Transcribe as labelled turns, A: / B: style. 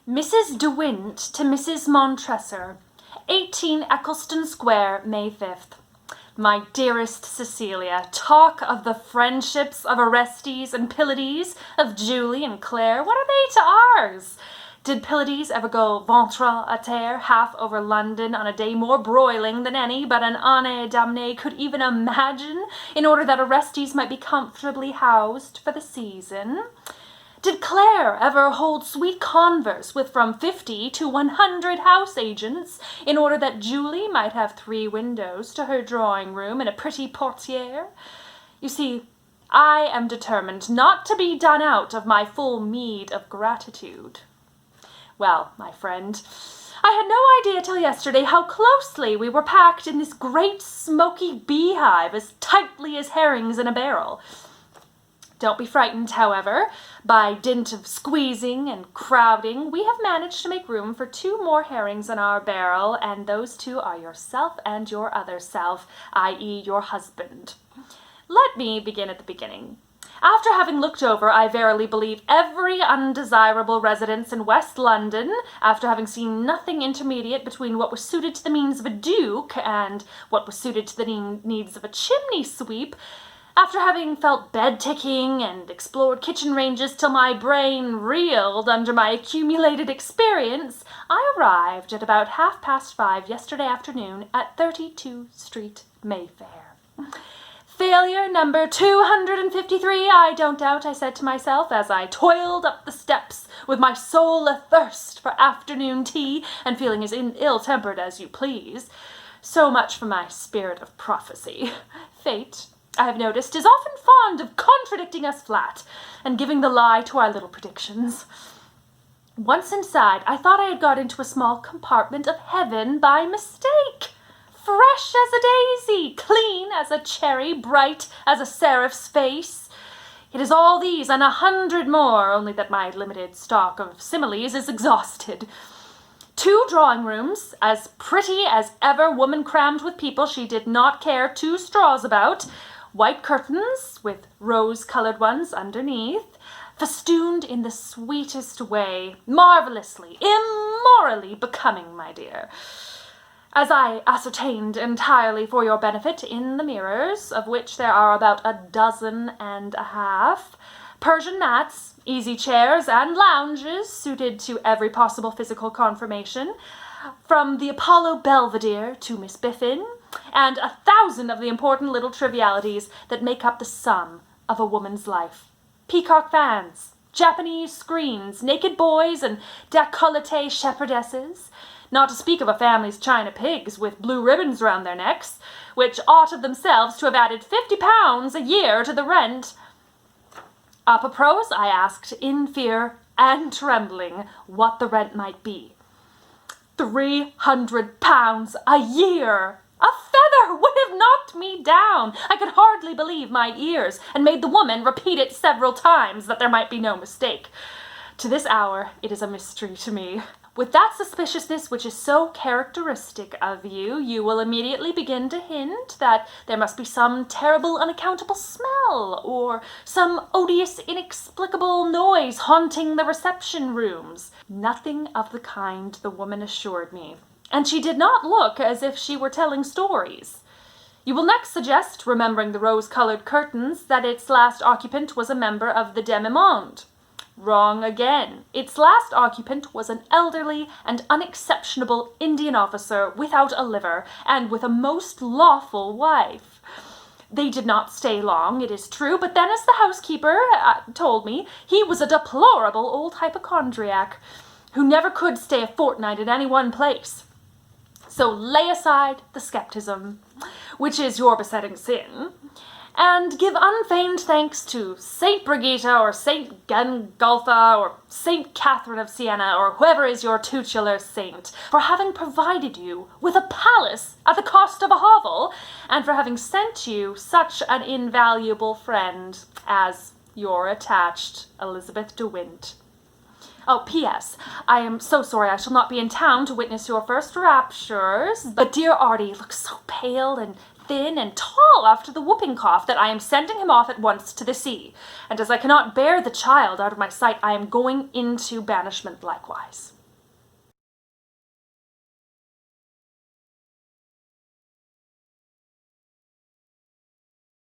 A: Mrs. De Wint to Mrs. Montresor, 18 Eccleston Square, May 5th. My dearest Cecilia, talk of the friendships of Orestes and Pylades, of Julie and Claire, what are they to ours? Did Pylades ever go ventre à terre half over London on a day more broiling than any but an ane damnée could even imagine, in order that Orestes might be comfortably housed for the season? Did Claire ever hold sweet converse with from 50 to 100 house agents in order that Julie might have 3 windows to her drawing room and a pretty portière? You see, I am determined not to be done out of my full meed of gratitude. Well, my friend, I had no idea till yesterday how closely we were packed in this great smoky beehive, as tightly as herrings in a barrel. Don't be frightened, however. By dint of squeezing and crowding, we have managed to make room for 2 more herrings in our barrel, and those 2 are yourself and your other self, i.e. your husband. Let me begin at the beginning. After having looked over, I verily believe, every undesirable residence in West London, after having seen nothing intermediate between what was suited to the means of a duke and what was suited to the needs of a chimney sweep, after having felt bed-ticking and explored kitchen ranges till my brain reeled under my accumulated experience, I arrived at about 5:30 yesterday afternoon at 32 Street, Mayfair. Failure number 253, I don't doubt, I said to myself as I toiled up the steps with my soul athirst for afternoon tea and feeling as ill-tempered as you please. So much for my spirit of prophecy. Fate, I have noticed, is often fond of contradicting us flat and giving the lie to our little predictions. Once inside, I thought I had got into a small compartment of heaven by mistake. Fresh as a daisy, clean as a cherry, bright as a seraph's face. It is all these and 100 more, only that my limited stock of similes is exhausted. 2 drawing rooms, as pretty as ever woman crammed with people she did not care 2 straws about, white curtains with rose-colored ones underneath, festooned in the sweetest way, marvelously, immorally becoming, my dear. As I ascertained entirely for your benefit in the mirrors, of which there are about 12.5, Persian mats, easy chairs, and lounges suited to every possible physical conformation, from the Apollo Belvedere to Miss Biffin, and 1,000 of the important little trivialities that make up the sum of a woman's life. Peacock fans, Japanese screens, naked boys, and décolleté shepherdesses, not to speak of a family's china pigs with blue ribbons round their necks, which ought of themselves to have added £50 a year to the rent. Apropos, I asked, in fear and trembling, what the rent might be. £300 a year! A feather would have knocked me down. I could hardly believe my ears, and made the woman repeat it several times, that there might be no mistake. To this hour, it is a mystery to me. With that suspiciousness which is so characteristic of you, you will immediately begin to hint that there must be some terrible unaccountable smell, or some odious inexplicable noise haunting the reception rooms. Nothing of the kind, the woman assured me, and she did not look as if she were telling stories. You will next suggest, remembering the rose-colored curtains, that its last occupant was a member of the demi-monde. Wrong again. Its last occupant was an elderly and unexceptionable Indian officer without a liver, and with a most lawful wife. They did not stay long, it is true, but then, as the housekeeper told me, he was a deplorable old hypochondriac, who never could stay a fortnight at any one place. So lay aside the skepticism, which is your besetting sin, and give unfeigned thanks to Saint Brigitte, or Saint Gengulpha, or Saint Catherine of Siena, or whoever is your tutelar saint, for having provided you with a palace at the cost of a hovel, and for having sent you such an invaluable friend as your attached Elizabeth de Wint. Oh, P.S. I am so sorry I shall not be in town to witness your first raptures, but dear Artie looks so pale and thin and tall after the whooping cough that I am sending him off at once to the sea, and as I cannot bear the child out of my sight, I am going into banishment likewise.